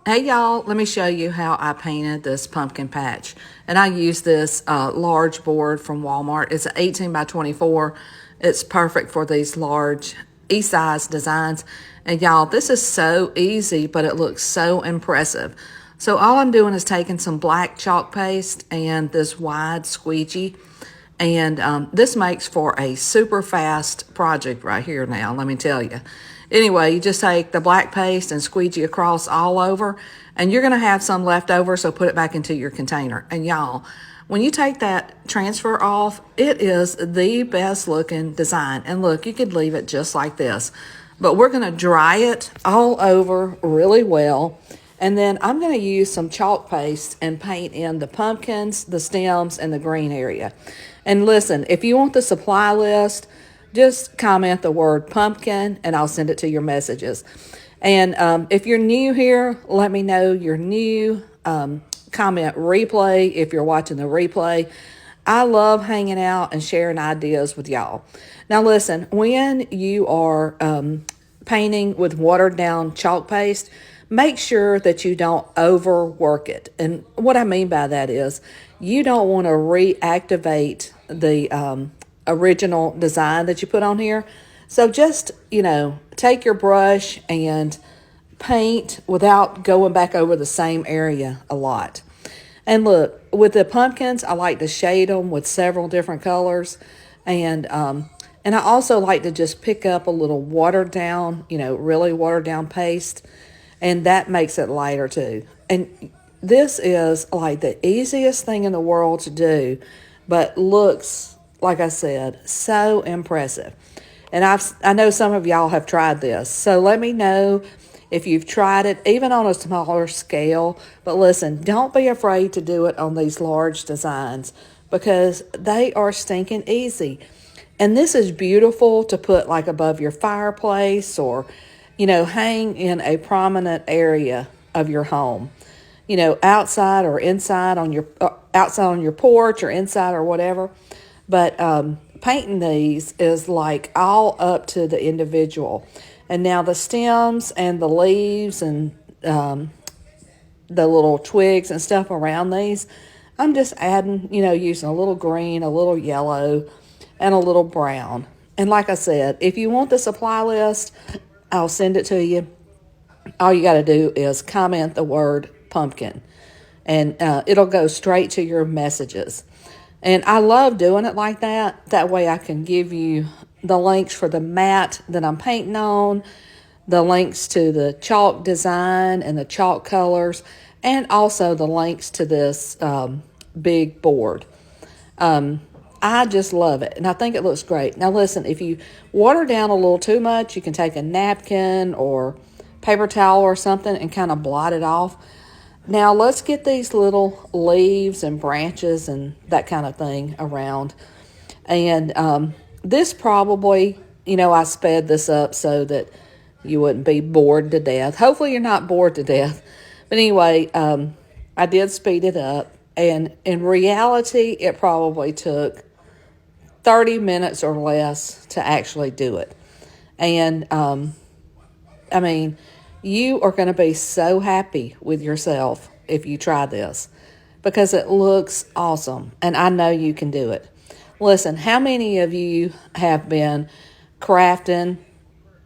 Hey y'all, let me show you how I painted this pumpkin patch. And I used this large board from Walmart. It's an 18 by 24. It's perfect for these large E-size designs. And y'all, this is so easy, but it looks so impressive. So all I'm doing is taking some black chalk paste and this wide squeegee. And this makes for a super fast project right here now, let me tell you. Anyway, you just take the black paste and squeegee across all over, and you're going to have some left over, so put it back into your container. And y'all, when you take that transfer off, it is the best looking design. And look, you could leave it just like this, but we're going to dry it all over really well. And then I'm going to use some chalk paste and paint in the pumpkins, the stems, and the green area. And listen, if you want the supply list, just comment the word pumpkin and I'll send it to your messages. And if you're new here, let me know you're new. Comment replay if you're watching the replay. I love hanging out and sharing ideas with y'all. Now listen, when you are painting with watered down chalk paste, make sure that you don't overwork it. And what I mean by that is you don't want to reactivate the original design that you put on here. So just, take your brush and paint without going back over the same area a lot. And look, with the pumpkins, I like to shade them with several different colors. And I also like to just pick up a little watered down, really watered down paste. And that makes it lighter too. And this is like the easiest thing in the world to do, but looks, like I said, so impressive. And I know some of y'all have tried this. So let me know if you've tried it, even on a smaller scale. But listen, don't be afraid to do it on these large designs because they are stinking easy. And this is beautiful to put like above your fireplace or, hang in a prominent area of your home. Outside or inside on your outside on your porch or inside or whatever. But painting these is like all up to the individual. And now the stems and the leaves and the little twigs and stuff around these, I'm just adding, using a little green, a little yellow, and a little brown. And like I said, if you want the supply list, I'll send it to you. All you got to do is comment the word pumpkin, and it'll go straight to your messages. And I love doing it like that. That way I can give you the links for the mat that I'm painting on, the links to the chalk design and the chalk colors, and also the links to this big board. I just love it, and I think it looks great. Now listen, if you water down a little too much, you can take a napkin or paper towel or something and kind of blot it off. Now let's get these little leaves and branches and that kind of thing around. And this probably, I sped this up so that you wouldn't be bored to death. Hopefully you're not bored to death. But anyway, I did speed it up. And in reality, it probably took 30 minutes or less to actually do it. And I mean, you are going to be so happy with yourself if you try this because it looks awesome. And I know you can do it. Listen, how many of you have been crafting,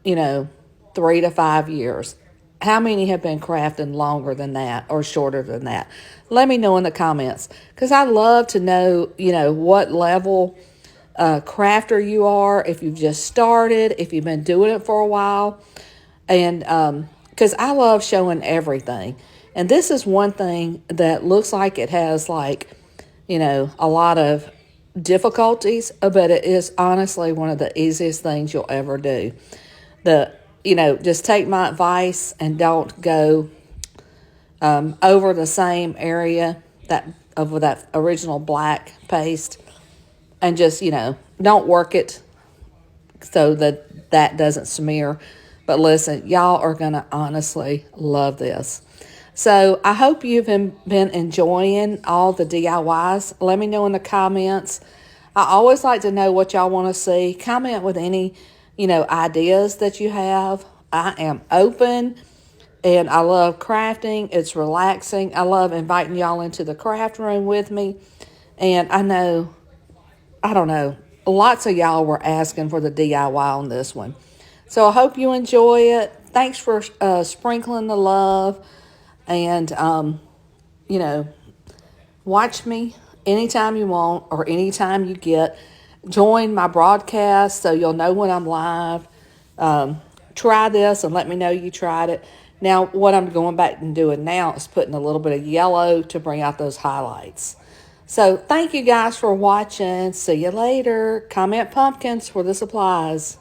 3 to 5 years? How many have been crafting longer than that or shorter than that? Let me know in the comments because I love to know, what level crafter you are, if you've just started, if you've been doing it for a while. And because I love showing everything. And this is one thing that looks like it has a lot of difficulties, but it is honestly one of the easiest things you'll ever do. Just take my advice and don't go over the same area of that original black paste, and just don't work it so that doesn't smear. But listen, y'all are gonna honestly love this. So I hope you've been enjoying all the DIYs. Let me know in the comments. I always like to know what y'all want to see. Comment with any ideas that you have. I am open. And I love crafting. It's relaxing. I love inviting y'all into the craft room with me. And I don't know, lots of y'all were asking for the DIY on this one. So I hope you enjoy it. Thanks for sprinkling the love. And, you know, watch me anytime you want or anytime you get. Join my broadcast so you'll know when I'm live. Try this and let me know you tried it. Now, what I'm going back and doing now is putting a little bit of yellow to bring out those highlights. So thank you guys for watching. See you later. Comment pumpkins for the supplies.